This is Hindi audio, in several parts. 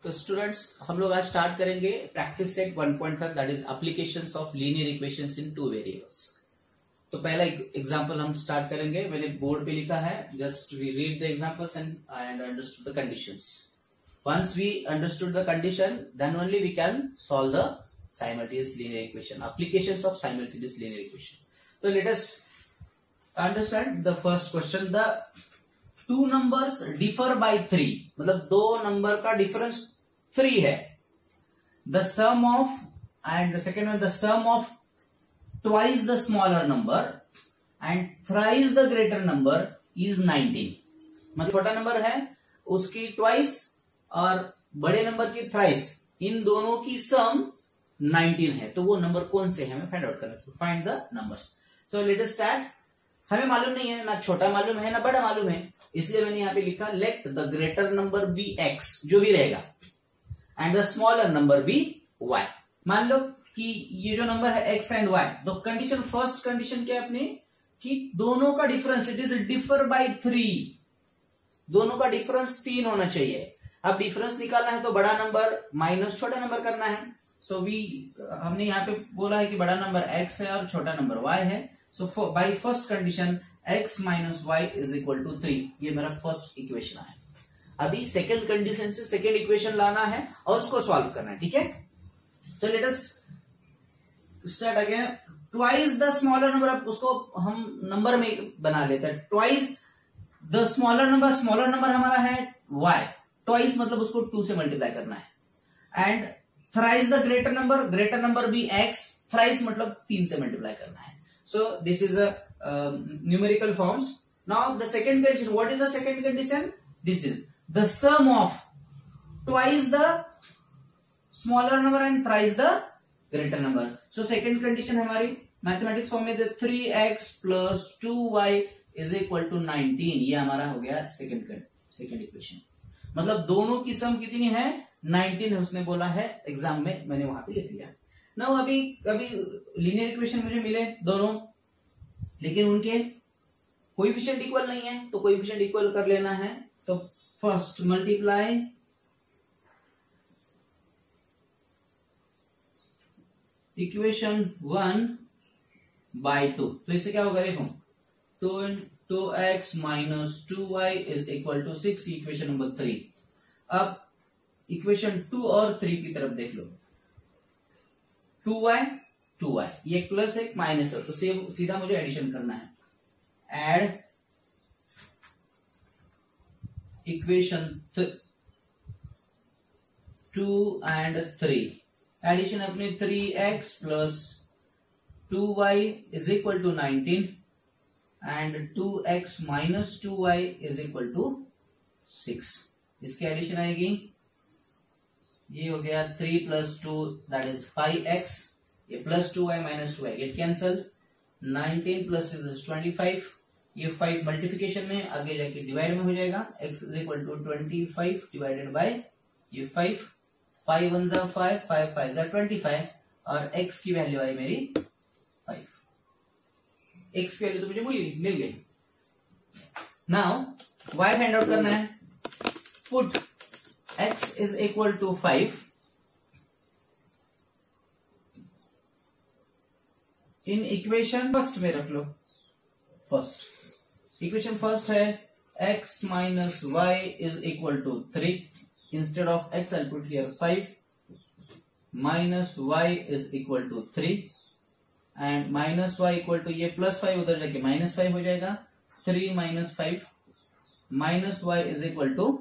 तो स्टूडेंट्स हम लोग आज स्टार्ट करेंगे practice set 1.5 that is applications of linear equations in two variables. तो पहला एग्जांपल हम स्टार्ट करेंगे, मैंने बोर्ड पे लिखा है, just we read the examples and understood the conditions. Once we understood the condition then only we can solve the simultaneous linear equation, applications of simultaneous linear equation. तो let us understand the first question. The two numbers differ by 3, मतलब दो नंबर का डिफरेंस 3 है। The sum of and the second one, the sum of twice the smaller number and thrice the greater number is 19। मतलब छोटा नंबर है उसकी ट्वाइस और बड़े नंबर की थ्राइस, इन दोनों की सम 19 है। तो वो नंबर कौन से है हमें फाइंड आउट करना है। Find the numbers. So let us start. हमें मालूम नहीं है, ना छोटा मालूम है ना बड़ा मालूम है, इसलिए मैंने यहाँ पे लिखा let the greater number be x, जो भी रहेगा, and the smaller number be y. मान लो कि ये जो नंबर है एक्स एंड वाई, तो कंडीशन, फर्स्ट कंडीशन क्या है अपनी, कि दोनों का difference it is differ by 3, दोनों का डिफरेंस 3 होना चाहिए। अब डिफरेंस निकालना है तो बड़ा नंबर माइनस छोटा नंबर करना है। सो हमने यहाँ पे बोला है कि बड़ा नंबर एक्स है और छोटा नंबर वाई है। So by first condition x minus y is equal to 3, ये मेरा फर्स्ट इक्वेशन है। अभी सेकेंड कंडीशन से सेकेंड इक्वेशन लाना है और उसको सॉल्व करना है, ठीक है। So let us start again. Twice the smaller number, अब उसको हम नंबर में बना लेते हैं। ट्वाइस द स्मॉलर नंबर हमारा है y, ट्वाइस मतलब उसको 2 से मल्टीप्लाई करना है। And thrice the greater number भी x, थ्राइस मतलब 3 से मल्टीप्लाई करना है। So this is a numerical forms. Now the second condition. What is the second condition? This is the sum of twice the smaller number and thrice the greater number. So second condition हमारी mathematics form में 3x plus 2y is equal to 19. ये हमारा हो गया second equation. मतलब दोनों की सम कितनी है? 19 है, उसने बोला है एग्जाम में, मैंने वहां पे लिख लिया। ना अभी लीनियर इक्वेशन मुझे मिले दोनों, लेकिन उनके कोएफिशिएंट इक्वल नहीं है, तो कोएफिशिएंट इक्वल कर लेना है। तो फर्स्ट मल्टीप्लाई इक्वेशन 1 बाय 2, तो इससे क्या होगा देखो, 2x minus 2y is equal to 6, equation number 3। अब इक्वेशन 2 और 3 की तरफ देख लो। 2y, ये प्लस एक माइनस है, तो सीधा मुझे एडिशन करना है। एड इक्वेशन 2 एंड 3, एडिशन अपने 3x plus 2y is equal to 19 and 2x minus 2y is equal to 6। इसकी एडिशन आएगी, ये हो गया 3 प्लस 2 दैट इज 5x, ये plus 2y minus 2y get cancel, 19 plus is 25, ये 5 मल्टीप्लिकेशन में आगे जाके डिवाइड में हो जाएगा, x is equal to 25 divided by ये 5, 5 1 जा 5, 5 5 जा 25, और x की वैल्यू आई मेरी 5। x की वैल्यू तो मुझे मिल गई। नाउ y फाइंड आउट करना है। Put x is equal to 5 in equation first में रख लो। फर्स्ट इक्वेशन फर्स्ट है x minus y is equal to 3, instead of x I'll put here 5 minus y is equal to 3 and minus y equal to, ये प्लस 5 उधर जाके माइनस 5 हो जाएगा, 3 minus 5 minus y is equal to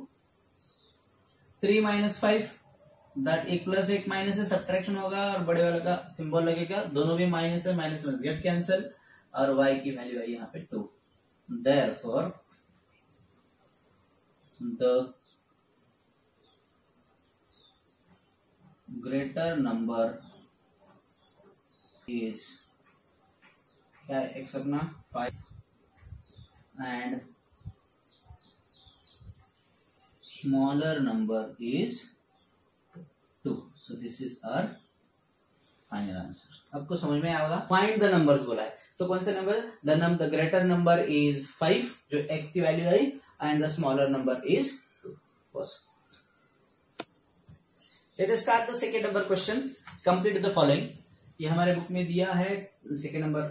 3 minus 5, that एक प्लस एक माइनस है, सब्ट्रैक्शन होगा और बड़े वाले का सिंबल लगेगा, दोनों भी माइनस है, माइनस में गेट कैंसिल, और y की वैल्यू है यहाँ पे 2। Therefore the greater number is क्या है, x अपना 5 and smaller number is 2. So this is our final answer. आपको समझ में आएगा। Find the numbers बोला है, तो कौन से number, the greater number is 5 जो x की value I, and the smaller number is 2. Late us start the second number question, complete the following. ये हमारे बुक में दिया है second number,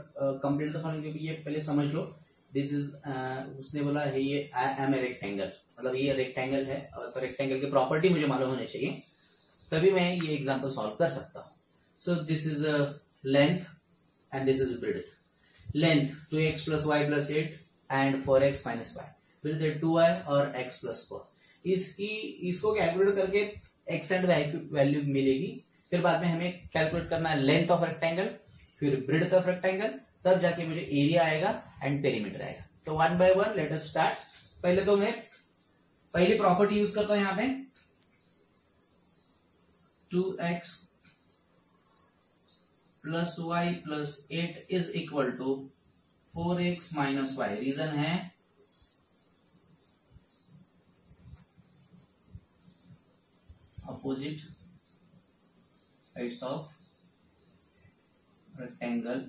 complete the following, क्योंकि ये पहले समझ लो। दिस इज उसने बोला है ये आई एम ए रेक्टेंगल, मतलब ये रेक्टेंगल है और तो रेक्टेंगल की प्रॉपर्टी मुझे मालूम होनी चाहिए, तभी मैं ये एग्जांपल सॉल्व कर सकता हूँ। सो this is length and this is breadth. Length 2x plus y plus 8 and 4x minus y, breadth है 2y और x plus 4। इसको कैलकुलेट करके x एंड y की वैल्यू मिलेगी, फिर बाद में हमें कैलकुलेट करना है लेंथ ऑफ रेक्टेंगल, फिर ब्रेड्थ ऑफ रेक्टेंगल, तब जाके मुझे एरिया आएगा एंड पेरीमीटर आएगा। तो one by one let us start. पहले तो मैं पहली प्रॉपर्टी यूज करता हूं यहाँ पे, 2x plus y plus 8 is equal to 4x minus y। Reason है opposite sides of rectangle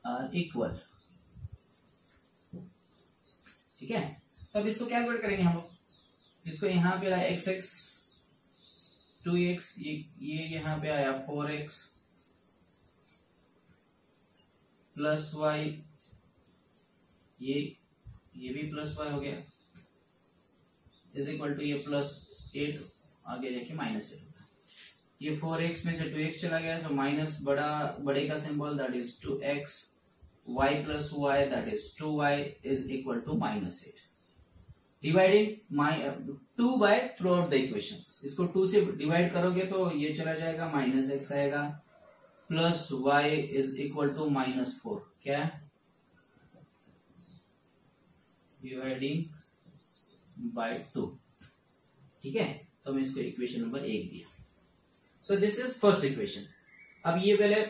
are equal. ठीक है, तो अब इसको कैलकुलेट करेंगे हम लोग। इसको यहाँ पे आया एक्स एक्स 2x, ये यहाँ पे आया 4x प्लस y, ये भी प्लस y हो गया, इज इक्वल टू ये प्लस 8 आगे जाके माइनस 8 होगा। ये 4x में से 2x चला गया, तो माइनस बड़े का symbol that is 2x, y plus y that is 2y is equal to minus 8। Dividing 2 by through out the equations. इसको 2 से डिवाइड करोगे तो ये चला जाएगा, माइनस x आएगा, plus y is equal to minus 4। क्या डिवाइडिंग बाय 2। ठीक है, तो मैं इसको इक्वेशन नंबर 1 दिया। So this is first equation. अब ये पहले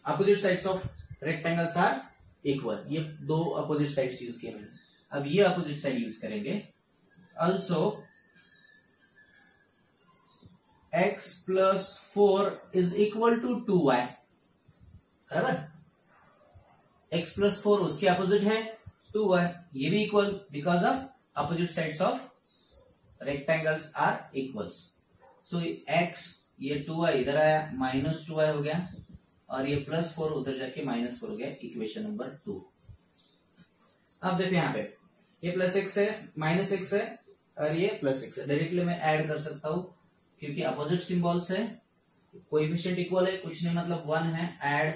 opposite sides of rectangles are equal, ये दो अपोजिट साइड्स यूज किए मैंने। अब ये अपोजिट साइड यूज करेंगे। Also x plus 4 is equal to 2y, बराबर। x प्लस 4 उसके अपोजिट है 2y, ये भी equal, because of opposite sides of rectangles are equals. So x ये 2y इधर आया, माइनस 2y हो गया, और ये प्लस 4 उधर जाके माइनस 4 हो गया, इक्वेशन नंबर 2। अब देखिए यहाँ पे ये प्लस x है, माइनस x है, और ये प्लस x है। डायरेक्टली मैं ऐड कर सकता हूँ क्योंकि अपोजिट सिंबल्स है, कोएफिशिएंट इक्वल है, कुछ नहीं मतलब 1 है। Add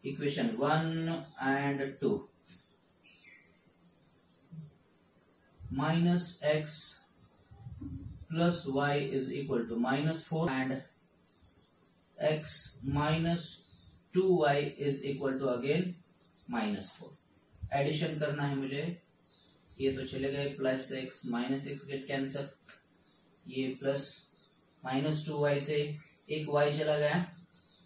equation 1 and 2, minus x plus y is equal to minus 4 and x minus 2y is equal to again minus 4। Addition करना है मुझे, ये तो चले गए, plus x minus x gate cancer, ये प्लस माइनस 2y से एक y चला गया,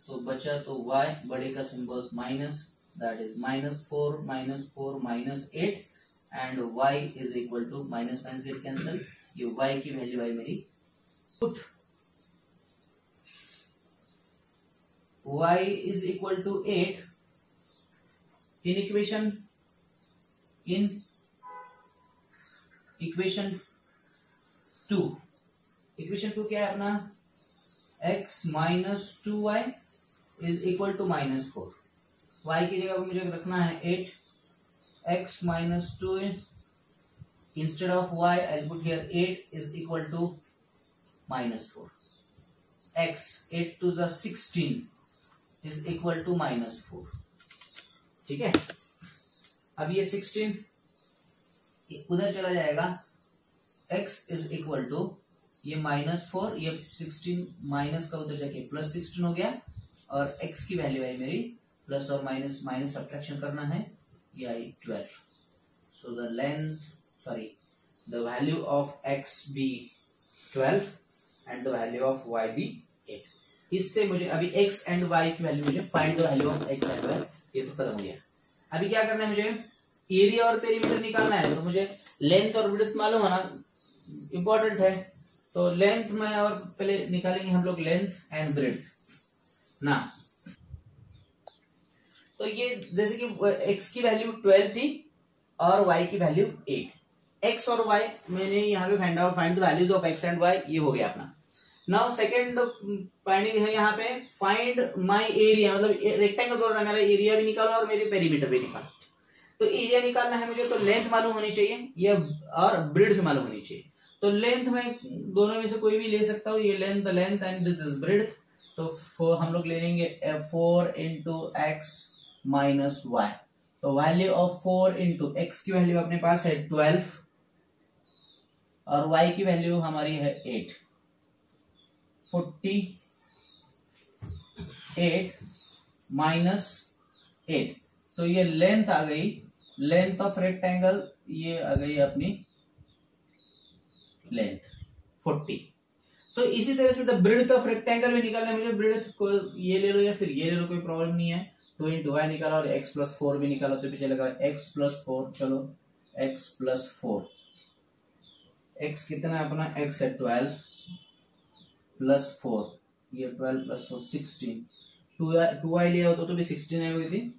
तो बचा तो y, बड़े का symbol minus, that is minus 4 minus 8 and y is equal to minus minus get cancel, ये y की वैल्यू आई मेरी put y is equal to 8 in equation 2। Equation 2 क्या है अपना, x minus 2y is equal to minus 4। y की जगह मुझे रखना है 8, x minus 2 instead of y I put here 8 is equal to minus 4। x 8 to the 16 is equal to minus 4। ठीक है, अब ये 16 उधर चला जाएगा, x इज इक्वल टू ये माइनस 4, ये 16 माइनस का उधर जाके प्लस 16 हो गया, और x की वैल्यू है मेरी प्लस और माइनस माइनस सब्ट्रैक्शन करना है, ये आई 12। So the length the value of x be 12 and the value of y be 8। इससे मुझे अभी x एंड y की वैल्यू मुझे find the value of x and y, ये तो खत्म हो गया। अभी क्या करना है, मुझे एरिया और पेरीमीटर निकालना है, तो मुझे लेंथ और विड्थ मालूम होना इंपॉर्टेंट है। तो लेंथ में और पहले निकालेंगे हम लोग लेंथ एंड ब्रेड्थ ना। तो ये जैसे कि x की वैल्यू 12 थी और y की वैल्यू 8। x और y मैंने यहाँ पे find the values of x and y, ये हो गया अपना। नाउ सेकंड फाइंडिंग है यहाँ पे फाइंड माय एरिया, मतलब रेक्टेंगल बोल मेरा एरिया भी निकालो और मेरे पेरीमीटर भी निकालो। तो एरिया निकालना है मुझे, तो लेंथ मालूम होनी चाहिए या और ब्रेड्थ मालूम होनी चाहिए। तो लेंथ में दोनों में से कोई भी ले सकता हूँ, ये length and this is breadth. तो हम लोग ले लेंगे 4 इंटू एक्स माइनस वाई। तो वैल्यू ऑफ 4 इंटू एक्स की वैल्यू अपने पास है 12 और y की वैल्यू हमारी है 8, 48 माइनस 8। तो ये लेंथ आ गई, लेंथ ऑफ रेक्टेंगल ये आ गई अपनी लेंथ 40। सो इसी तरह से द ब्रेड्थ ऑफ रेक्टेंगल में निकालना है मुझे। ब्रेड्थ को ये ले लो या फिर ये ले लो, कोई प्रॉब्लम नहीं है। 2 इंटू वाई निकाला और x प्लस 4 भी निकाला तो पीछे लगा x प्लस 4। चलो x प्लस 4, x कितना है अपना, x है 12 प्लस 4, ये 12 प्लस 4 16। 2y लिया होता तो भी 16 आई हुई थी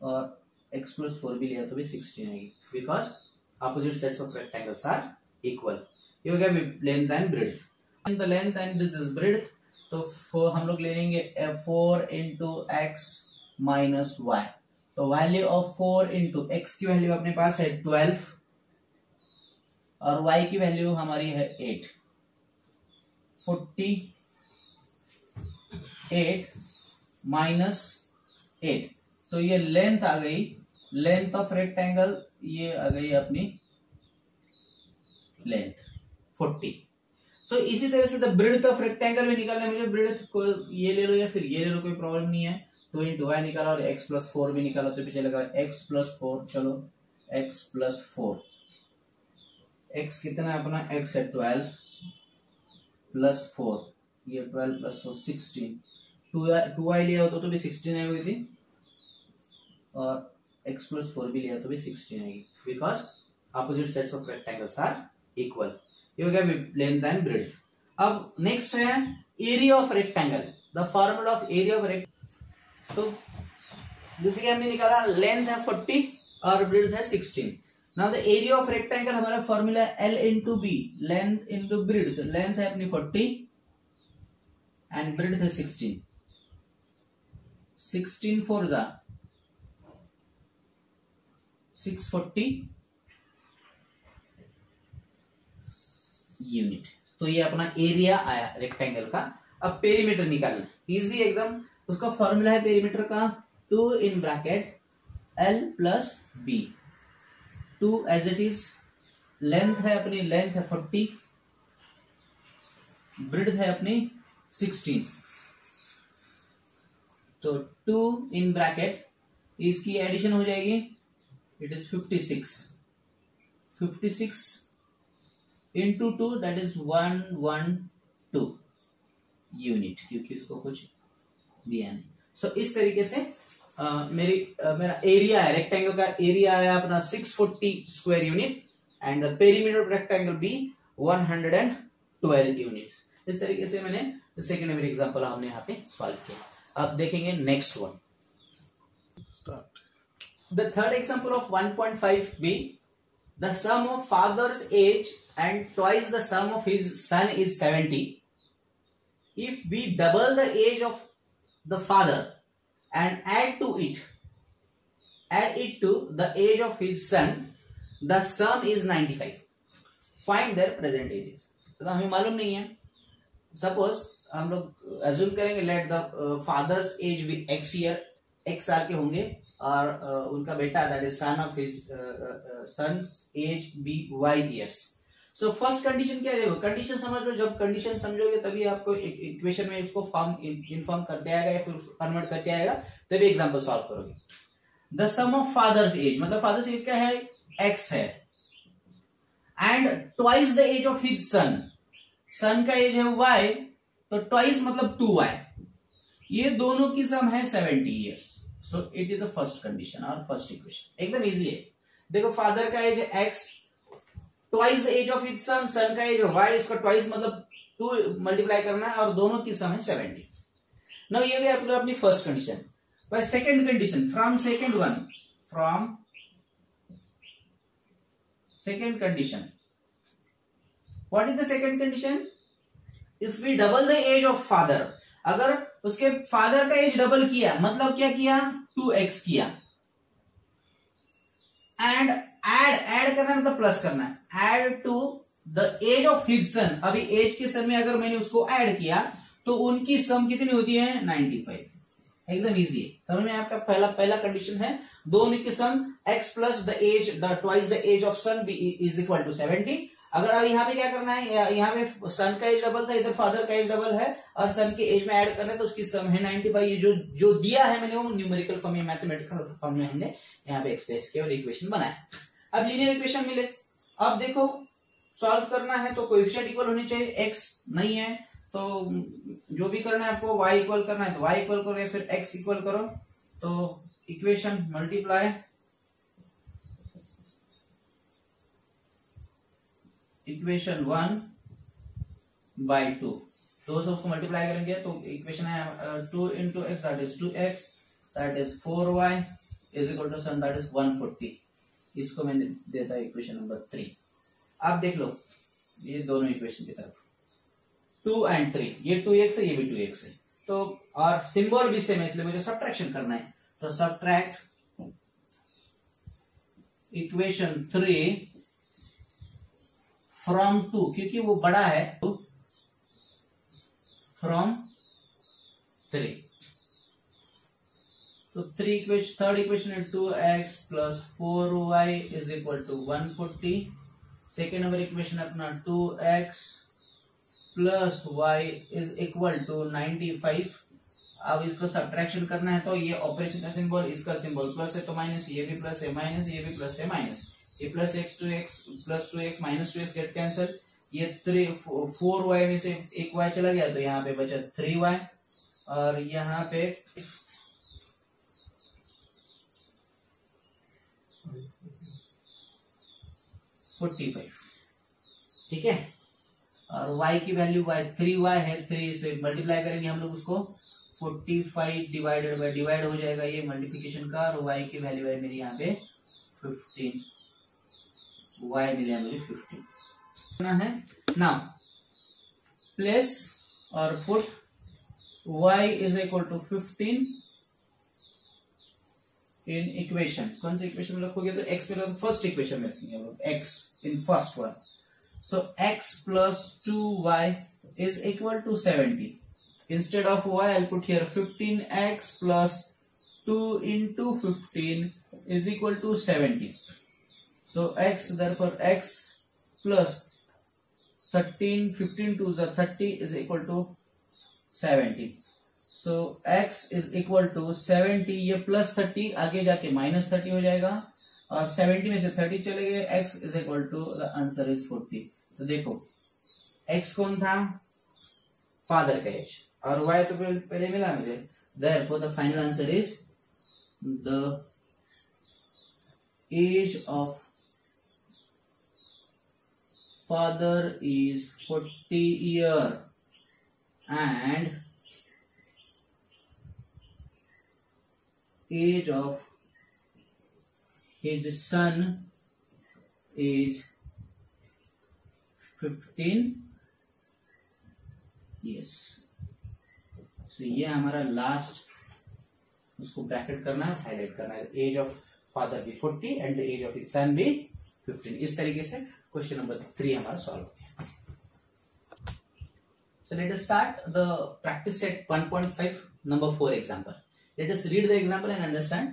और x प्लस 4 भी लिया तो भी 16 आएगी, because opposite sets of rectangles are equal. ये हो गया length and breadth. The length and this is breadth. तो हम लोग ले लेंगे 4 इंटू एक्स माइनस वाई। तो वैल्यू ऑफ 4 इंटू एक्स की वैल्यू अपने पास है 12 और y की वैल्यू हमारी है 8, 48 माइनस 8। तो ये लेंथ आ गई, लेंथ ऑफ रेक्टेंगल ये आ गई अपनी लेंथ 40। सो इसी तरह से द ब्रेड्थ ऑफ रेक्टेंगल में निकालना है मुझे। ब्रेड्थ को ये ले लो या फिर ये ले लो, कोई प्रॉब्लम नहीं है। 2 इंटू वाई निकाला और x प्लस 4 भी निकाला तो पीछे लगा x प्लस 4। चलो x प्लस 4, x कितना है अपना, x है 12 प्लस 4, ये 12 प्लस 4 16। 2y लिया होता तो भी 16 आई हुई थी और x प्लस 4 भी लिया तो भी 16 आएगी, because opposite sets of rectangles are equal. ये हो गया लेंथ एंड ब्रेड्थ। अब नेक्स्ट है area of rectangle. The formula of area of rectangle, तो जैसे कि हमने निकाला लेंथ है 40 और ब्रेड्थ है 16। Now the area of rectangle हमारा फॉर्मूला है L into b, length into breadth. Length है अपनी 40 एंड ब्रेड्थ है 16। 16 4 द 640 यूनिट। तो ये अपना एरिया आया रेक्टेंगल का। अब पेरीमीटर निकालना इजी एकदम। उसका फॉर्मूला है पेरीमीटर का 2 in bracket L plus b. 2 as it is, length है अपनी, लेंथ है 40, ब्रेड्थ है अपनी 16। तो 2 इन ब्रैकेट, इसकी एडिशन हो जाएगी, it is 56। 56 into 2 that is 112 unit, क्योंकि उसको कुछ दिया नहीं। सो इस तरीके से मेरा एरिया है रेक्टेंगल का, एरिया है अपना 640 square unit and the perimeter of rectangle be 112 units. इस तरीके से मैंने सेकेंड नंबर एग्जांपल हमने यहाँ पे सॉल्व किया। अब देखेंगे next one. The third example of 1.5b, the sum of father's age and twice the sum of his son is 70. If we double the age of the father and add it to the age of his son, the sum is 95. Find their present ages. तो हमें मालूम नहीं है। सपोज हम लोग अज्यूम करेंगे let the father's age be x year, x साल के होंगे और उनका बेटा that is son of his son's age be y years. So first condition क्या है, कंडीशन समझ लो। जब कंडीशन समझोगे तभी आपको इक्वेशन में इसको फॉर्म इन्फॉर्म करते आएगा या फिर कन्वर्ट करते आएगा, तभी एग्जांपल सॉल्व करोगे। The sum of father's age, मतलब फादर्स एज क्या है, x है, and twice the age of his son, son का एज है y, तो ट्वाइस मतलब 2y, ये दोनों की सम है 70 years. So it is the first condition और फर्स्ट इक्वेशन। एकदम इजी है। देखो फादर का एज है x, twice the age of his son, son का एज y, इसका ट्वाइस मतलब 2 मल्टीप्लाई करना है और दोनों की सम है 70। नाउ ये भी अपनी first condition. By second condition, from second one, from second condition. What is the second condition? If we double the age of father, अगर उसके फादर का एज डबल किया, मतलब क्या किया, 2x किया, एंड ऐड करना मतलब प्लस करना है, add to the age of his son. अभी एज के सन में अगर मैंने उसको ऐड किया तो उनकी सम कितनी होती है, 95. एकदम इजी है, समझ में. आपका पहला कंडीशन है, दोनों की sum x plus the age, the twice the age of son is equal to 70. अगर अब यहाँ पे क्या करना है, यहाँ पे सन का एज डबल था, इधर फादर का एज डबल है और सन के एज में ऐड करना है, तो उसकी सम है 95. ये जो दिया है मैंने वो न्यूमेरिकल फॉर्म में, मैथमेटिकल फॉर्म में हमने यहाँ पे एक्सप्रेस किया और इक्वेशन बनाया. अब लीनियर इक्वेशन मिले, अब देखो सॉल्व करना है तो कोएफिशिएंट इक्वल होने चाहिए, x नहीं है तो जो भी करना है आपको, y इक्वल करना है तो y इक्वल करो, फिर x इक्वल करो, तो इक्वेशन मल्टीप्लाई इक्वेशन 1 by 2, दो से उसको मल्टीप्लाई करेंगे तो इक्वेशन है 2 into x, that is 2x, that is 4y is equal to sun, that is 140. इसको मैंने देता है इक्वेशन नंबर 3. अब देख लो ये दोनों इक्वेशन की तरफ 2 and 3, ये 2x है, ये भी 2x है, तो और सिंबल भी सेम है इसलिए मुझे सब्ट्रैक्शन करना है, तो सब्ट्रैक्ट इक्वेशन 3 फ्रॉम 2, क्योंकि वो बड़ा है, फ्रॉम 3. तो थर्ड इक्वेशन है 2x plus 4y is equal to 140. Second number equation अपना 2x plus y is equal to 95. अब इसको सब्ट्रैक्शन करना है तो ये ऑपरेशन का सिंबल, इसका सिंबल प्लस है तो माइनस, ये भी प्लस है, माइनस, ये भी प्लस है, माइनस, ये plus x 2x plus 2x minus 2x get cancel, ये 4y में से एक y चला गया तो यहाँ पे बचा 3y और यहाँ पे 45. ठीक है, और y की वैल्यू 3y है, 3 से मल्टीप्लाई करेंगे हम लोग उसको, 45 डिवाइड हो जाएगा ये मल्टीप्लिकेशन का, और y की वैल्यू है मेरी यहाँ पे 15, y मिला मुझे 15 है. नाउ प्लेस और put y is equal to 15 in equation. कौन सी इक्वेशन में रखोगे तो x में फर्स्ट इक्वेशन में रखेंगे x in first one. So x plus 2y is equal to 70. Instead of y, I'll put here 15x plus 2 into 15 is equal to 70. So x, therefore x plus 13, 15 to the 30 is equal to 70. So x is equal to 70. ये plus 30 आगे जाके minus 30 हो जाएगा और 70 में से 30 चले गए. x is equal to the answer is 40. तो देखो x कौन था, फादर का एज, और y तो पहले मिला मुझे. Therefore, the final answer is the age of father is 40 years and age of his son is 15 years. तो ये हमारा लास्ट, उसको ब्रैकेट करना है, हाईलाइट करना है. एज ऑफ फादर भी 40 and the age of his son भी 15. इस तरीके से क्वेश्चन नंबर 3 हमारा सॉल्व हो गया. सो let us start the practice set 1.5 number 4 example. Let us read the example and understand.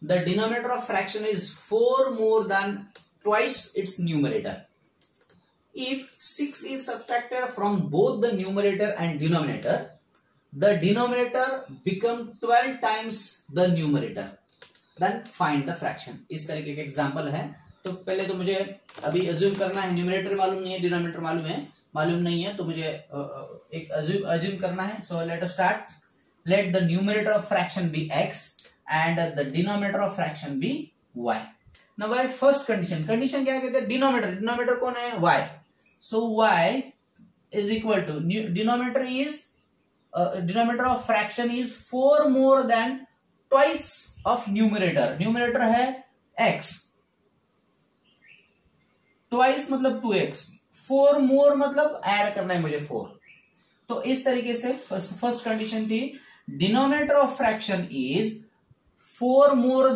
The denominator of fraction is 4 more than twice its numerator. If 6 is subtracted from both the numerator and denominator, the denominator become 12 times the numerator. Then find the fraction. इस तरीके का एग्जांपल है. तो पहले तो मुझे अभी अज्यूम करना है, न्यूमरेटर मालूम नहीं है, डिनोमिनेटर मालूम नहीं है, तो मुझे एक अज्यूम करना है. So let us start. Let the numerator of fraction be x and the denominator of fraction be y. Now by first condition क्या कहते हैं, डिनोमिनेटर कौन है, y. So y is equal to, denominator of fraction is 4 more than twice of numerator. Numerator है x. ट्वाइस मतलब 2x, 4 मोर मतलब ऐड करना है मुझे 4। तो इस तरीके से फर्स्ट कंडीशन थी denominator of fraction is 4 more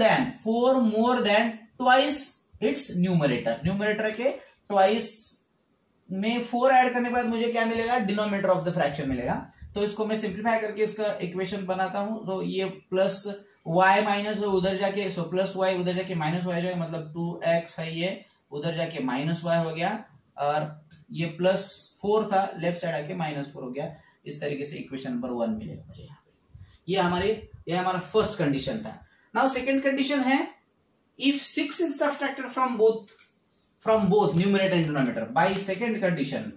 than twice its numerator. Numerator के ट्वाइस में 4 ऐड करने के बाद मुझे क्या मिलेगा, डिनोमिनेटर ऑफ द फ्रैक्शन मिलेगा। तो इसको मैं सिंप्लीफाई करके इसका इक्वेशन बनाता हूं। तो ये प्लस y माइनस उधर जाके, सो प्लस y उधर जाके माइनस y जाएगा, मतलब 2x है, ये उधर जाके माइनस y हो गया, और ये प्लस 4 था, लेफ्ट साइड आके माइनस 4 हो गया। इस तरीके से इक्वेशन नंबर 1 मिलेगा मुझे यहाँ पे। ये हमारा फर्स्ट कंडीशन था। नाउ सेकंड कंडीशन है if 6 is subtracted from both numerator and denominator by second condition,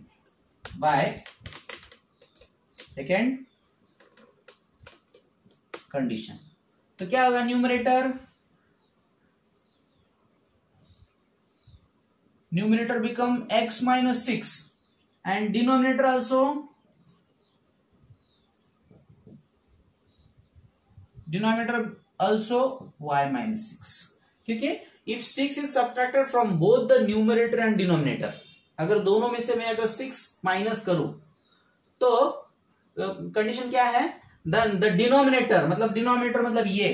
तो क्या होगा, numerator become x minus 6 and denominator also y minus 6, क्योंकि if 6 is subtracted from both the numerator and denominator, अगर दोनों में से मैं अगर 6 माइनस करूं तो कंडीशन क्या है, द डिनोमिनेटर मतलब ये,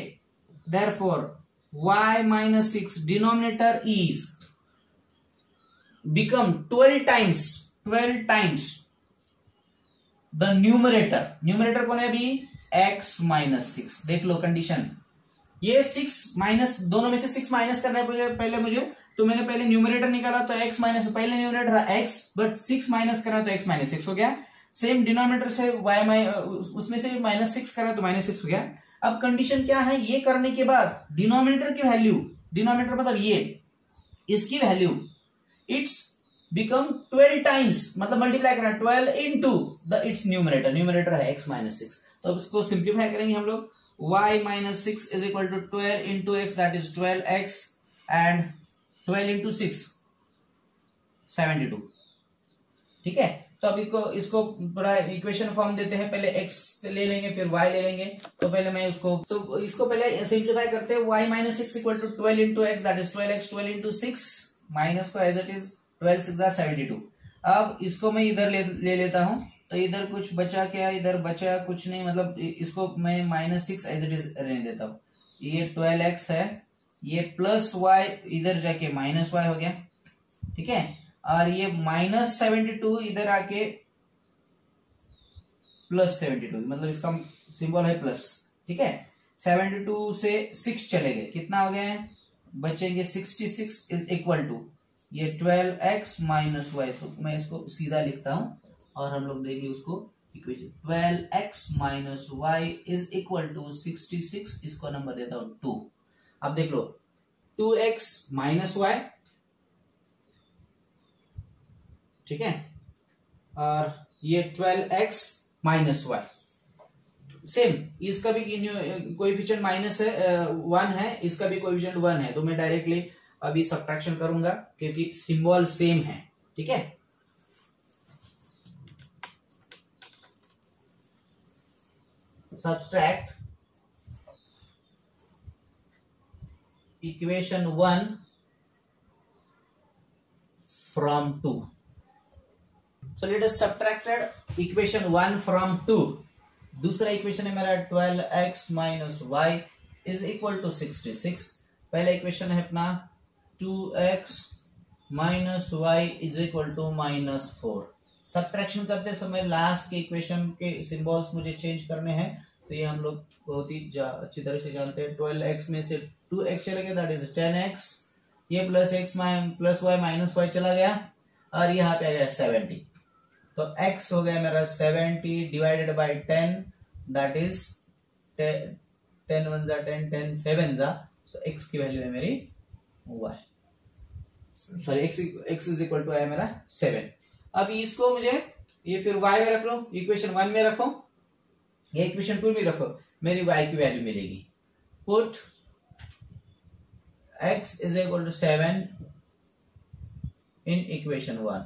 therefore y minus 6 denominator is become 12 times the numerator कौन है अभी, x minus 6। देख लो कंडीशन, ये 6 माइनस, दोनों में से 6 माइनस करना है पहले मुझे, तो मैंने पहले न्यूमरेटर निकाला तो x माइनस, पहले न्यूमरेटर था x, बट 6 माइनस करना तो x माइनस 6 हो गया। सेम डिनोमिनेटर से उसमें से माइनस 6 करा तो माइनस 6 हो गया। अब कंडीशन क्या है, ये करने के बाद डिनोमिनेटर की वैल्यू, डिनोमिनेटर मतलब ये, इसकी वैल्यू इट्स बिकम 12 टाइम्स, मतलब मल्टीप्लाई करना 12 इंटू द इट्स न्यूमरेटर है x माइनस 6। तो अब इसको सिंप्लीफाई करेंगे हम लोग, y minus 6 is equal to 12 into x, that is 12x, and 12 into 6 72। ठीक है, तो अब इसको बड़ा इक्वेशन फॉर्म देते हैं, पहले x ले लेंगे फिर y ले लेंगे। तो पहले मैं इसको पहले सिंप्लीफाई करते हैं, y minus 6 equal to 12 into x, that is 12x, 12 into 6 minus को एज इट इज 12 6 72। अब इसको मैं इधर ले लेता हूं, तो इधर कुछ बचा क्या, इधर बचा कुछ नहीं, मतलब इसको मैं माइनस 6 एज इट इज रहने देता हूं। ये 12x है, ये प्लस y इधर जाके माइनस y हो गया, ठीक है, और ये माइनस 72 इधर आके प्लस 72, मतलब इसका सिंबल है प्लस। ठीक है, 72 से 6 चले गए, कितना हो गया है, बचेंगे 66 इज इक्वल टू ये 12x माइनस y। मैं इसको सीधा लिखता हूं और हम लोग देंगे उसको equation, 12x minus y is equal to 66, इसको नंबर देता हूं 2। अब देख लो 2x माइनस y, ठीक है, और ये 12x माइनस y, सेम, इसका भी कोएफिशिएंट माइनस है 1 है, इसका भी कोएफिशिएंट 1 है, तो मैं डायरेक्टली अभी सब्ट्रैक्शन करूंगा क्योंकि सिंबल सेम है। ठीक है, subtract equation 1 from 2। So let us subtracted equation 1 from 2। दूसरा इक्वेशन है मेरा 12x minus y is equal to 66। पहला इक्वेशन है अपना 2x minus y is equal to minus 4। Subtraction करते समय लास्ट के इक्वेशन के सिंबल्स मुझे चेंज करने हैं, तो ये हम लोग बहुत ही अच्छी तरह से जानते हैं। 12x में से 2x चला गया, दैट इज 10x, ये plus x plus y minus y चला गया, और यहाँ पे आ गया 70। तो x हो गया मेरा 70 डिवाइडेड बाई 10, दैट इज 10 1 जा 10, 10 7 जा, सो x की वैल्यू है मेरी y, sorry x is equal to है मेरा 7। अब इसको मुझे ये फिर y में रख लो, इक्वेशन 1 में रखो, ये इक्वेशन 2 में रखो, मेरी y की वैल्यू मिलेगी। Put x is equal to 7 in equation 1।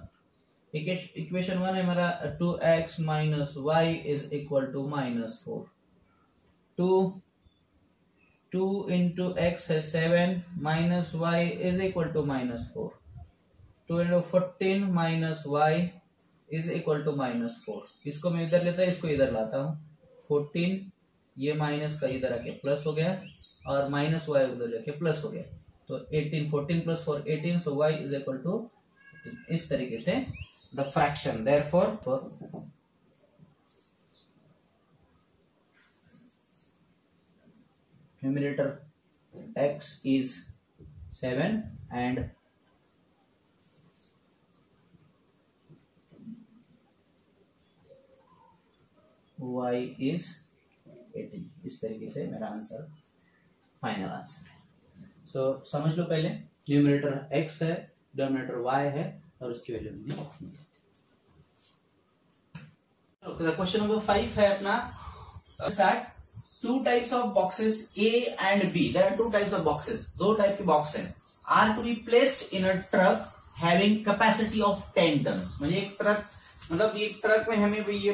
Equation 1 है हमारा 2x minus y is equal to minus 4। 2 into x है 7 minus y is equal to minus 4। 2 into 14 minus y is equal to -4। इसको मैं इधर लेता हूँ, इसको इधर लाता हूँ। 14 ये माइनस का इधर आके प्लस हो गया और माइनस वाई उधर जाके प्लस हो गया, तो 18 14 plus 4 18, so y is equal to इस तरीके से the fraction. Therefore numerator x is 7 and y is 18। इस तरीके से मेरा आंसर फाइनल आंसर है। सो समझ लो, पहले न्यूमरेटर x है, डिनोमिनेटर y है और उसकी वैल्यू मैंने क्वेश्चन नंबर 5 है अपना। Start. Two types of boxes A and B. There are two types of boxes. दो टाइप के बॉक्स हैं। Are to be placed in a truck having capacity of 10 tons. म्हणजे एक ट्रक, मतलब एक ट्रक में हमें भी ये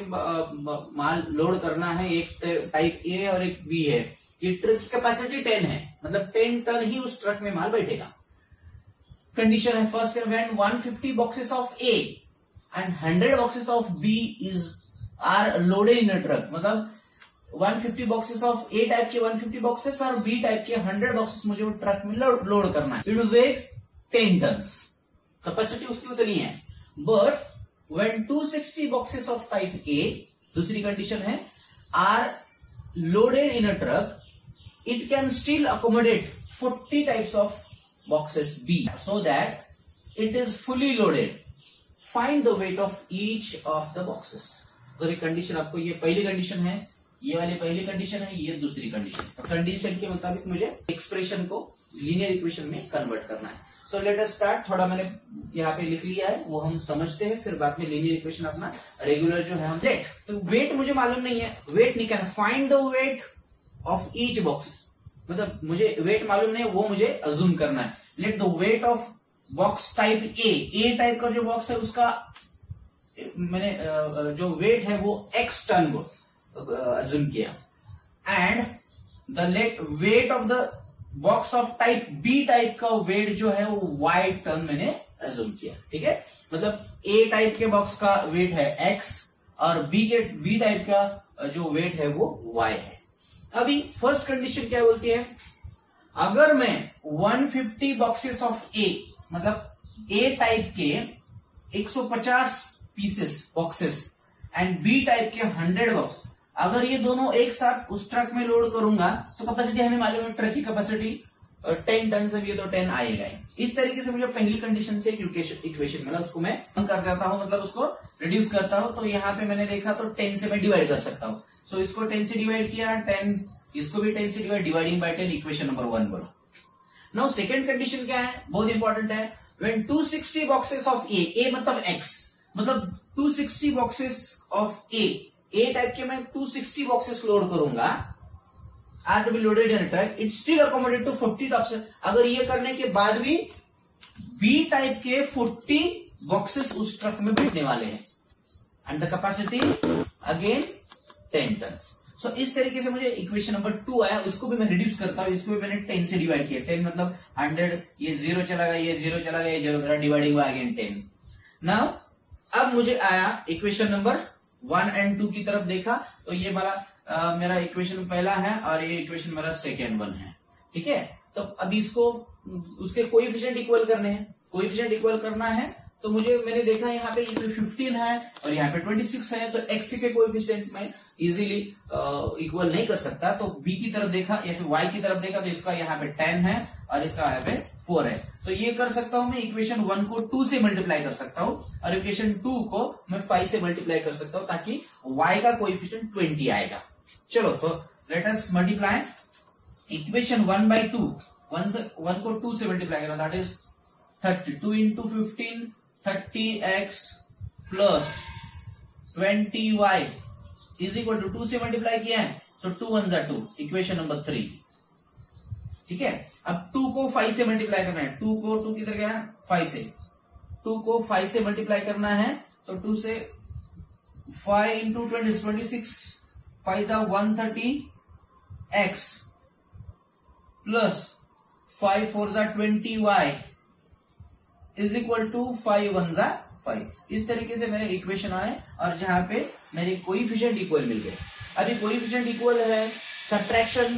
माल लोड करना है, एक टाइप A और एक B है। ये ट्रक की कैपेसिटी 10 है, मतलब 10 टन ही उस ट्रक में माल बैठेगा। कंडीशन है first, when 150 boxes of A and 100 boxes of B are loaded in a truck, मतलब 150 बॉक्सेस ऑफ ए टाइप के 150 बॉक्सेस और बी टाइप के 100 बॉक्सेस मुझे ट्रक में लोड करना है। इट वेट्स 10 टन्स, कैपेसिटी उसकी उतनी है। But when 260 boxes of type A, दूसरी कंडीशन है, are loaded in a truck, it can still accommodate 40 types of boxes B so that it is fully loaded. Find the weight of each of the boxes. तो ये कंडीशन आपको, ये पहली कंडीशन है, ये वाली पहली कंडीशन है, ये दूसरी कंडीशन। तो कंडीशन के मुताबिक मुझे एक्सप्रेशन को लीनियर इक्वेशन में कन्वर्ट करना है। So let us start. थोड़ा मैंने यहाँ पे लिख लिया है, वो हम समझते हैं, फिर बाद में लीनियर इक्वेशन अपना रेगुलर जो है हम लेट। तो वेट मुझे मालूम नहीं है, वेट नहीं करना। Find the weight of each box, मतलब मुझे वेट मालूम नहीं है, वो मुझे अज्यूम करना है। Let the weight of box type A type का जो बॉक्स है उसका मैंने जो वेट है वो x टन को अज्यूम किया, and the weight of the box of type B type का वेट जो है वो y टन मैंने अज्यूम किया। ठीक है, मतलब ए टाइप के बॉक्स का वेट है x और बी टाइप का जो वेट है वो y है। अभी फर्स्ट कंडीशन क्या बोलती है, अगर मैं 150 बॉक्सेस ऑफ ए, मतलब ए टाइप के 150 pieces boxes and B type के 100 बॉक्स, अगर ये दोनों एक साथ उस ट्रक में लोड करूंगा तो कैपेसिटी हमें मालूम है, ट्रक की कैपेसिटी 10 टन से भी है तो 10 आएगा। इस तरीके से मुझे पहली कंडीशन से इक्वेशन मतलब उसको मैं कर देता हूं, मतलब उसको रिड्यूस करता हूं। तो यहाँ पे मैंने देखा तो 10 से मैं डिवाइड कर सकता हूँ। सो इसको 10 से डिवाइड किया, 10 इसको भी 10 से divide, dividing by 10, equation number 1 बोलो। नाउ सेकंड कंडीशन क्या है, बहुत इंपॉर्टेंट है। व्हेन 260 बॉक्सेस ऑफ ए मतलब x, मतलब 260 बॉक्सेस ऑफ ए टाइप के मैं 260 बॉक्सेस लोड करूंगा, are to be loaded in truck, it still accommodate to 40 boxes. अगर ये करने के बाद भी बी टाइप के 40 बॉक्सेस उस ट्रक में बैठने वाले हैं, and the capacity again 10 ton. सो इस तरीके से मुझे इक्वेशन नंबर 2 आया, उसको भी मैं रिड्यूस करता हूं। इसको भी मैंने 10 से डिवाइड किया, 10 मतलब 100, ये 0 चला गया, ये 0 चला गया, ये 0 चला, डिवाइडिंग बाय अगेन 10। नाउ अब मुझे आया इक्वेशन नंबर 1 एंड 2 की तरफ देखा, तो ये वाला मेरा इक्वेशन पहला है और ये इक्वेशन मेरा सेकेंड 1 है। ठीक है, तो अभी इसको उसके कोएफिशिएंट इक्वल करने हैं। कोएफिशिएंट इक्वल करना है तो मुझे, मैंने देखा यहाँ पे ये तो 15 है और यहाँ पे 26 है, तो x के कोएफिशिएंट में इजीली इक्वल नहीं कर सकता। तो b की तरफ देखा या फिर y की तरफ देखा तो इसका यहाँ पे 10 है और इसका यहाँ पे 4 है। तो ये कर सकता हूं मैं, इक्वेशन 1 को 2 से मल्टीप्लाई कर सकता हूं और इक्वेशन 2 को मैं 5 से मल्टीप्लाई कर सकता हूं, ताकि y का कोएफिशिएंट 20 आएगा। चलो तो let us multiply equation 1 by 2, 1 को 2 से मल्टीप्लाई करना, that is 32 into 15, 30x plus 20y is equal to 2 से मल्टीप्लाई किया है, सो 2 1 जा 2, इक्वेशन नंबर 3। ठीक है, अब 2 को 5 से मल्टीप्लाई करना है, 2 को 2 किधर गया, 5 से, 2 को 5 से मल्टीप्लाई करना है, तो 2 से 5 into 20 26, 5 जा 130x प्लस 5 4 जा 20y इज इक्वल टू 5 1 जा 5। इस तरीके से मेरे इक्वेशन आए और जहां पे मेरे कोएफिशिएंट इक्वल मिल गए। अभी कोएफिशिएंट इक्वल है, सब्ट्रैक्शन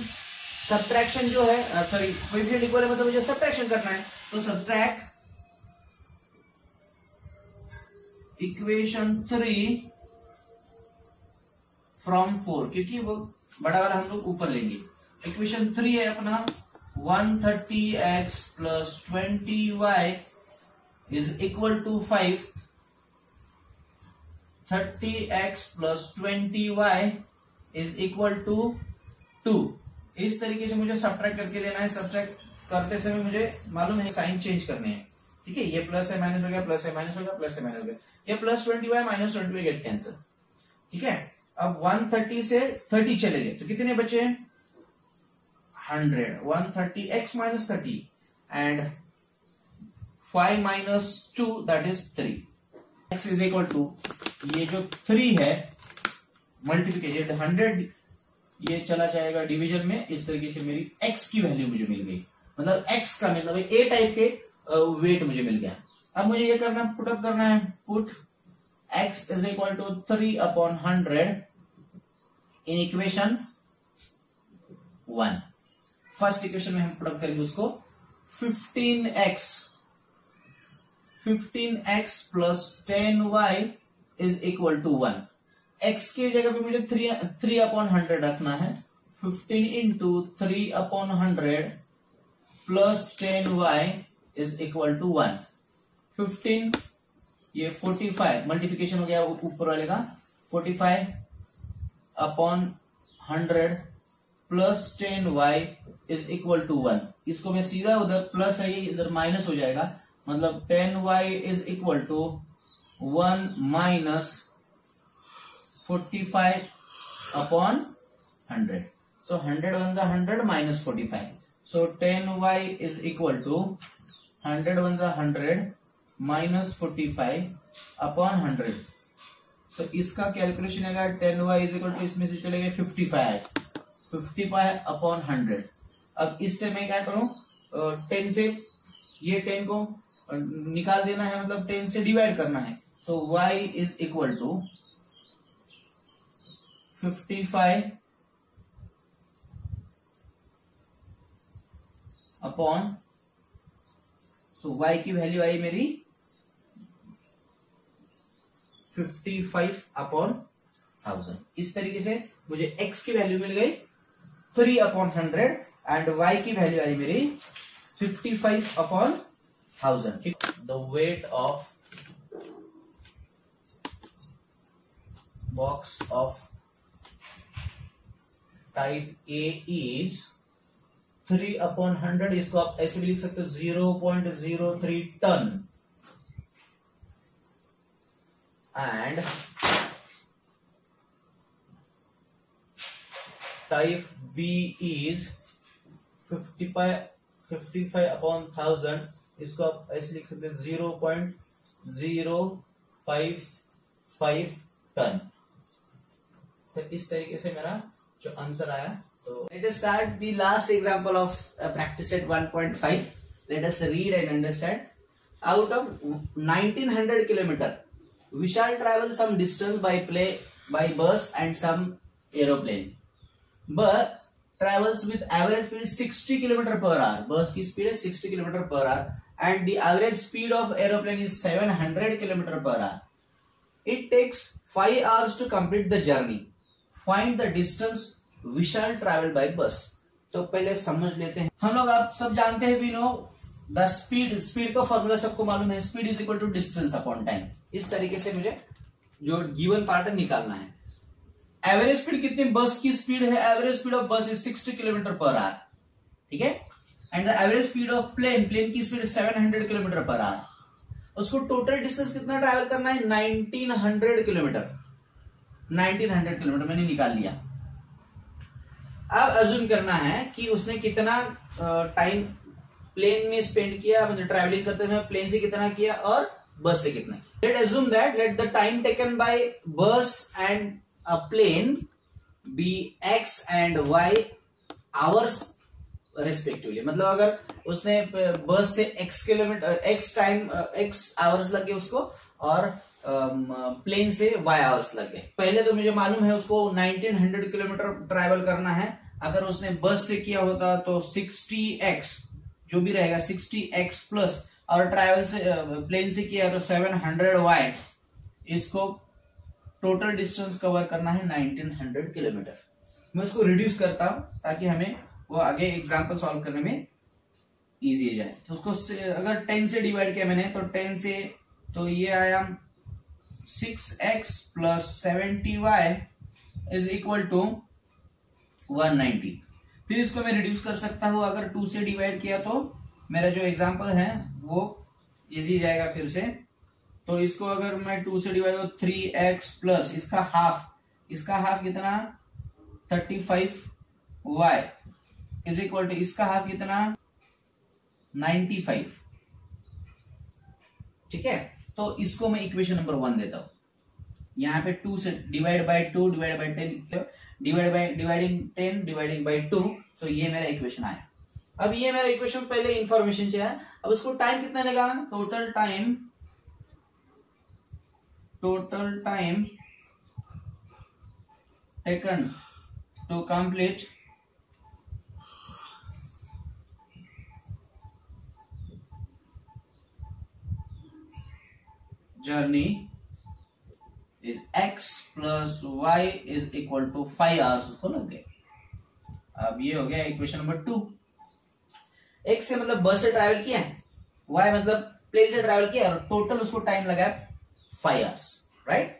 जो है, सॉरी कोएफिशिएंट इक्वल है मतलब मुझे सब्ट्रैक्शन करना है, तो सब्ट्रैक्ट इक्वेशन 3 फ्रॉम 4, क्योंकि वो बड़ा वाला हम लोग ऊपर लेंगे। इक्वेशन 3 है अपना 130x plus 20y is equal to 5, 30x plus 20y is equal to 2। इस तरीके से मुझे सब्ट्रैक्ट करके लेना है। सब्ट्रैक्ट करते समय मुझे मालूम है साइन चेंज करने हैं, ठीक है। ये प्लस है माइनस हो गया, प्लस है माइनस हो गया, प्लस है माइनस हो गया, ये plus 20y minus 20y get cancel, ठीक है। अब 130 से 30 चले गए तो कितने बचे? 100। 130x minus 30 and 5 minus 2 that is 3। x is equal to, ये जो 3 है मल्टीप्लिकेशन 100, ये चला जाएगा डिवीजन में। इस तरीके से मेरी x की वैल्यू मुझे मिल गई, मतलब x का मतलब a टाइप के वेट मुझे मिल गया। अब मुझे ये करना, पुट अप करना है, put x is equal to 3/100 in equation 1। First equation में हम पुट अप करेंगे उसको 15x plus 10y is equal to 1। x की जगह पे मुझे 3/100 रखना है। 15 into 3/100 plus 10y is equal to 1। 15 ये 45 मल्टीप्लिकेशन हो गया ऊपर वाले का, 45/100 plus 10y is equal to 1। इसको मैं सीधा उधर प्लस है, इधर माइनस हो जाएगा, मतलब 10y is equal to 1 minus 45/100। So 100 1 100 minus 45. So 10y is equal to 100 1 100 minus 45/100। तो इसका कैलकुलेशन आएगा 10y is equal to, इसमें से चले गए 55/100। अब इससे मैं क्या करूं, 10 से ये 10 को निकाल देना है, मतलब 10 से डिवाइड करना है। So y is equal to 55 upon, so y की वैल्यू आई मेरी 55/1000। इस तरीके से मुझे x की वैल्यू मिल गई 3/100 एंड y की वैल्यू आई मेरी 55/1000। The weight of box of type A is 3/100। इसको आप ऐसे भी लिख सकते हो 0.03 ton. And type B is 55/1000। इसको आप ऐसे लिख सकते हैं 0.055 टन। तो इस तरीके से मेरा जो आंसर आया। So let us start the last example of practice set 1.5. Let us read and understand. Out of 1900 kilometer, we shall travel some distance by bus and some aeroplane. Bus travels with average speed 60 km per hour. Bus की speed है 60 km per hour and the average speed of aeroplane is 700 km per hour. It takes 5 hours to complete the journey. Find the distance we shall travel by bus. तो पहले समझ लेते हैं। हम लोग आप सब जानते हैं, we know the speed का फॉर्मूला सबको मालूम है, speed is equal to distance upon time। इस तरीके से मुझे जो गिवन पार्ट है निकालना है। एवरेज स्पीड कितनी बस की स्पीड है? Average speed of bus is 60 kilometre per hour, ठीक है। And the average speed of plane की स्पीड 700 किलोमीटर पर आवर। उसको टोटल डिस्टेंस कितना ट्रैवल करना है? 1900 किलोमीटर। 1900 किलोमीटर मैंने निकाल लिया। अब अज्यूम करना है कि उसने कितना टाइम प्लेन में स्पेंड किया, मतलब ट्रैवलिंग करते हुए प्लेन से कितना किया और बस से कितना किया। Let assume that let the time taken by bus and a plane be x and y hours respectively. मतलब अगर उसने बस से x किलोमीटर x आवर्स लगे उसको, और प्लेन से y आवर्स लगे। पहले तो मुझे मालूम है उसको 1900 किलोमीटर ट्रैवल करना है। अगर उसने बस से किया होता तो 60x जो भी रहेगा 60x प्लस, और ट्रैवल से प्लेन से किया तो 700y। इसको टोटल डिस्टेंस कवर करना है 1900 किलोमीटर। मैं उसको रिड्यूस करता हूं ताकि हमें वो आगे एग्जांपल सॉल्व करने में इजी हो जाए। तो उसको अगर 10 से डिवाइड किया मैंने तो 10 से, तो ये आया 6x plus 70y is equal to 190। फिर इसको मैं रिड्यूस कर सकता हूं, अगर 2 से डिवाइड किया तो मेरा जो एग्जांपल है वो इजी जाएगा फिर से। तो इसको अगर मैं 2 से डिवाइड करूं 3x प्लस इसका हाफ कितना 35y इज इक्वल टू इसका हाफ कितना 95। ठीक है, तो इसको मैं इक्वेशन नंबर 1 देता हूं। यहाँ पे 2 से divide by 2 divide by 10 dividing 10 dividing by 2। सो ये मेरा इक्वेशन आया। अब ये मेरा इक्वेशन पहले इंफॉर्मेशन चाहिए। अब उसको टाइम कितना लगा, total time taken to complete journey is x plus y is equal to 5 hours उसको लग गए। अब ये हो गया इक्वेशन नंबर 2। x से मतलब बस से ट्रैवल किया है, y मतलब प्लेन से ट्रैवल किया, और टोटल उसको टाइम लगा 5 आवर्स, राइट।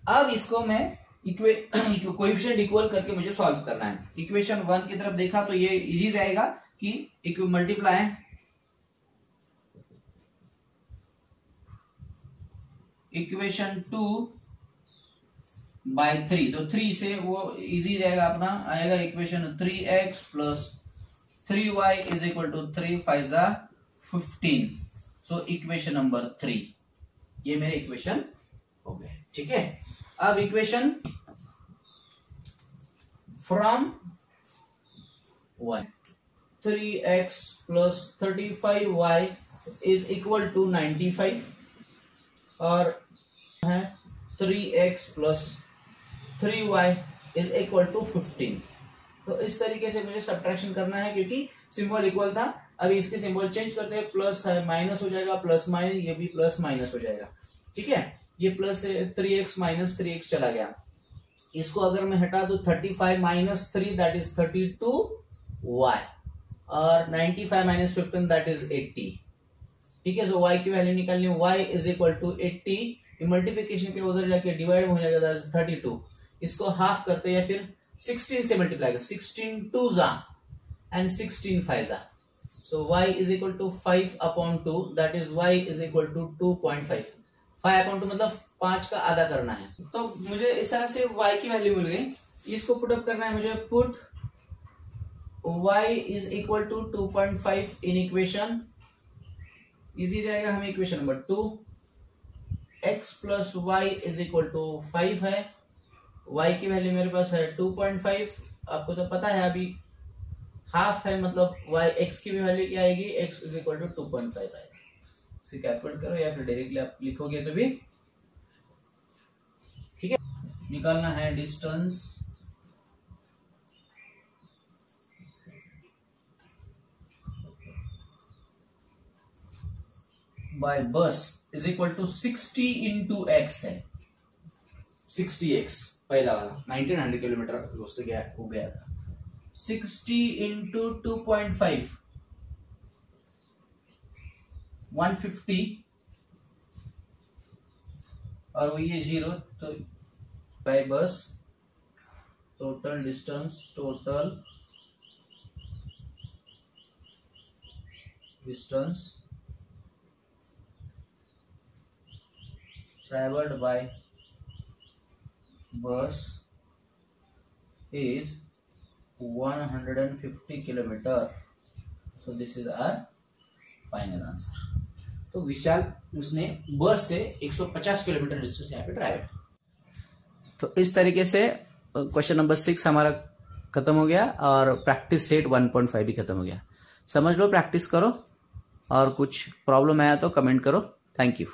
अब इसको मैं कोएफिशिएंट इक्वल करके मुझे सॉल्व करना है। इक्वेशन 1 की तरफ देखा तो ये इजी जाएगा कि मल्टीप्लाई इक्वेशन 2 बाय 3, तो 3 से वो इजी जाएगा, अपना आएगा equation 3x plus 3y is equal to 3 5 15। So equation number 3 ये मेरे इक्वेशन हो गए। ठीक है, अब equation from 1 3x plus 35y is equal to 95, और है 3x plus 3y is equal to 15। तो इस तरीके से मुझे सब्ट्रैक्शन करना है, क्योंकि सिंबल इक्वल था। अभी इसके सिंबल चेंज करते हैं, प्लस है माइनस हो जाएगा, प्लस माइनस, ये भी प्लस माइनस हो जाएगा। ठीक है, ये प्लस 3x माइनस 3x चला गया। इसको अगर मैं हटा दूं 35 माइनस 3 दैट इज 32y, और 95 माइनस 15 दैट इज 80। ठीक है, तो y की वैल्यू निकालनी, y is equal to 80। Multiplication के उधर जाके डिवाइड हो जाएगा, दैट इज 32। इसको हाफ करते हैं, फिर 16 से मल्टीप्लाई कर, 16 2 एंड 16 5 so y is equal to 5 upon 2 that is y is equal to 2.5। 5 upon 2 मतलब 5 का आधा करना है। तो मुझे इस तरह से y की वैल्यू मिल गई। इसको पुट अप करना है मुझे, put y is equal to 2.5 in equation, easy जाएगा हमें equation number 2। x plus y is equal to 5 है, y की वैल्यू मेरे पास है 2.5। आपको तो पता है अभी हाफ है, मतलब y x की भी वैल्यू क्या आएगी, x इज इक्वल टू 2.5 आएगा। इसे कैलकुलेट करो या फिर डायरेक्टली आप लिखोगे तो भी ठीक है। निकालना है distance by bus is equal to 60 into x है, 60x पहला वाला 1900 किलोमीटर हो गया था। 60 इंटू 2.5 150, और वो ये 0, तो बाय बस total distance traveled by bus is 150 kilometer. So this is our final answer. तो विशाल उसने बस से 150 किलोमीटर डिस्टेंस यहाँ पे ट्रैवल। तो इस तरीके से क्वेश्चन नंबर 6 हमारा खत्म हो गया और प्रैक्टिस सेट 1.5 भी खत्म हो गया। समझ लो, प्रैक्टिस करो और कुछ प्रॉब्लम आया तो कमेंट करो। Thank you.